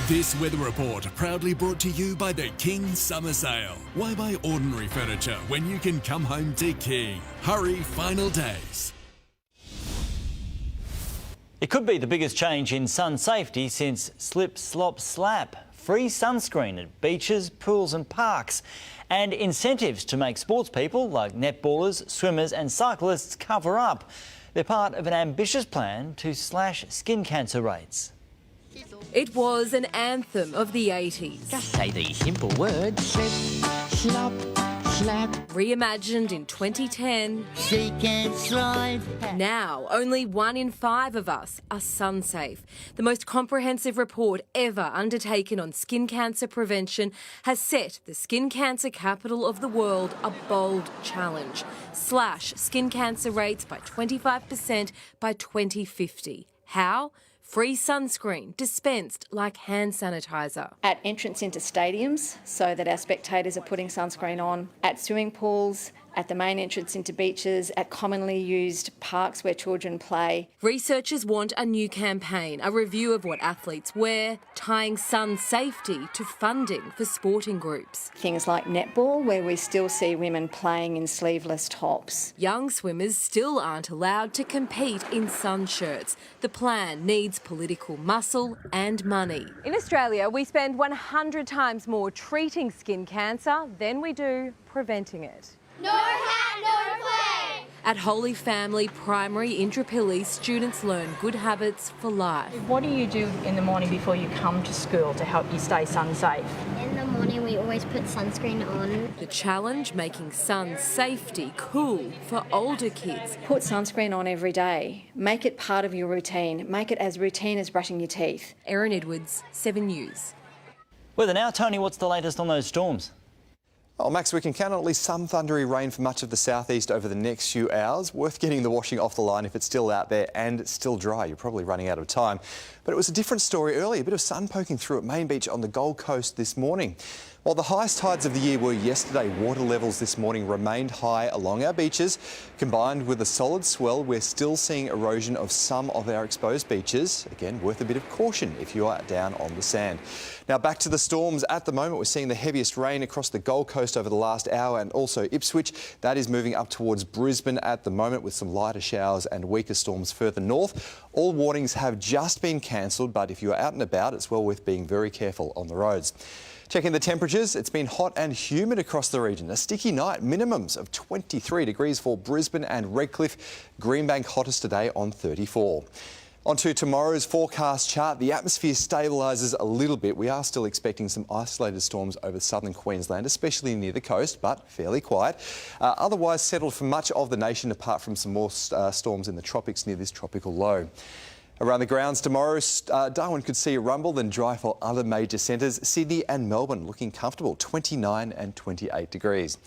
This weather report proudly brought to you by the King Summer Sale. Why buy ordinary furniture when you can come home to King? Hurry, final days. It could be the biggest change in sun safety since slip, slop, slap. Free sunscreen at beaches, pools and parks. And incentives to make sports people like netballers, swimmers and cyclists cover up. They're part of an ambitious plan to slash skin cancer rates. It was an anthem of the 80s. Just say the simple word. Slip, slop, slap. Reimagined in 2010. She can slide. Now, only 1 in 5 of us are sun safe. The most comprehensive report ever undertaken on skin cancer prevention has set the skin cancer capital of the world a bold challenge. Slash skin cancer rates by 25% by 2050. How? Free sunscreen dispensed like hand sanitizer. At entrance into stadiums, so that our spectators are putting sunscreen on, at swimming pools, at the main entrance into beaches, at commonly used parks where children play. Researchers want a new campaign, a review of what athletes wear, tying sun safety to funding for sporting groups. Things like netball, where we still see women playing in sleeveless tops. Young swimmers still aren't allowed to compete in sun shirts. The plan needs political muscle and money. In Australia, we spend 100 times more treating skin cancer than we do preventing it. No hat, no play! At Holy Family Primary Indooroopilly, students learn good habits for life. What do you do in the morning before you come to school to help you stay sun safe? In the morning we always put sunscreen on. The challenge, making sun safety cool for older kids. Put sunscreen on every day. Make it part of your routine. Make it as routine as brushing your teeth. Erin Edwards, 7 News. Weather now. Tony, what's the latest on those storms? Oh, Max, we can count on at least some thundery rain for much of the southeast over the next few hours. Worth getting the washing off the line if it's still out there and still dry. You're probably running out of time. But it was a different story earlier. A bit of sun poking through at Main Beach on the Gold Coast this morning. While the highest tides of the year were yesterday, water levels this morning remained high along our beaches. Combined with a solid swell, we're still seeing erosion of some of our exposed beaches. Again, worth a bit of caution if you are down on the sand. Now back to the storms. At the moment, we're seeing the heaviest rain across the Gold Coast over the last hour and also Ipswich. That is moving up towards Brisbane at the moment with some lighter showers and weaker storms further north. All warnings have just been cancelled, but if you are out and about, it's well worth being very careful on the roads. Checking the temperatures, it's been hot and humid across the region. A sticky night, minimums of 23 degrees for Brisbane and Redcliffe. Greenbank hottest today on 34. On to tomorrow's forecast chart. The atmosphere stabilises a little bit. We are still expecting some isolated storms over southern Queensland, especially near the coast, but fairly quiet. Otherwise settled for much of the nation, apart from some more storms in the tropics near this tropical low. Around the grounds tomorrow, Darwin could see a rumble, then dry for other major centres. Sydney and Melbourne looking comfortable, 29 and 28 degrees.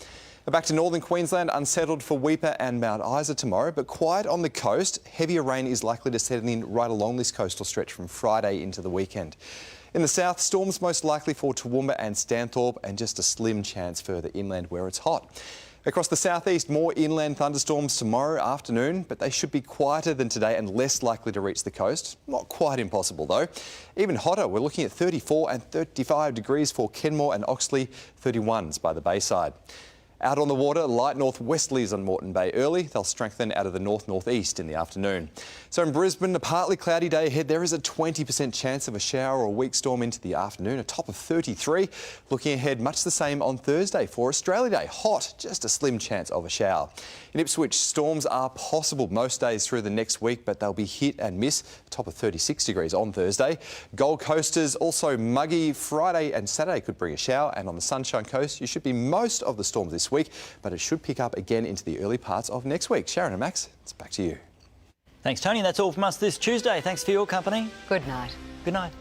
Back to northern Queensland, unsettled for Weipa and Mount Isa tomorrow, but quiet on the coast. Heavier rain is likely to set in right along this coastal stretch from Friday into the weekend. In the south, storms most likely for Toowoomba and Stanthorpe, and just a slim chance further inland where it's hot. Across the southeast, more inland thunderstorms tomorrow afternoon, but they should be quieter than today and less likely to reach the coast. Not quite impossible though. Even hotter, we're looking at 34 and 35 degrees for Kenmore and Oxley, 31s by the Bayside. Out on the water, light northwesterlies on Moreton Bay early. They'll strengthen out of the north-northeast in the afternoon. So in Brisbane, a partly cloudy day ahead. There is a 20% chance of a shower or weak storm into the afternoon, a top of 33. Looking ahead, much the same on Thursday for Australia Day. Hot, just a slim chance of a shower. In Ipswich, storms are possible most days through the next week, but they'll be hit and miss. A top of 36 degrees on Thursday. Gold Coasters also muggy. Friday and Saturday could bring a shower, and on the Sunshine Coast, you should be most of the storms this week, but it should pick up again into the early parts of next week. Sharyn and Max, it's back to you. Thanks, Tony. That's all from us this Tuesday. Thanks for your company. Good night. Good night.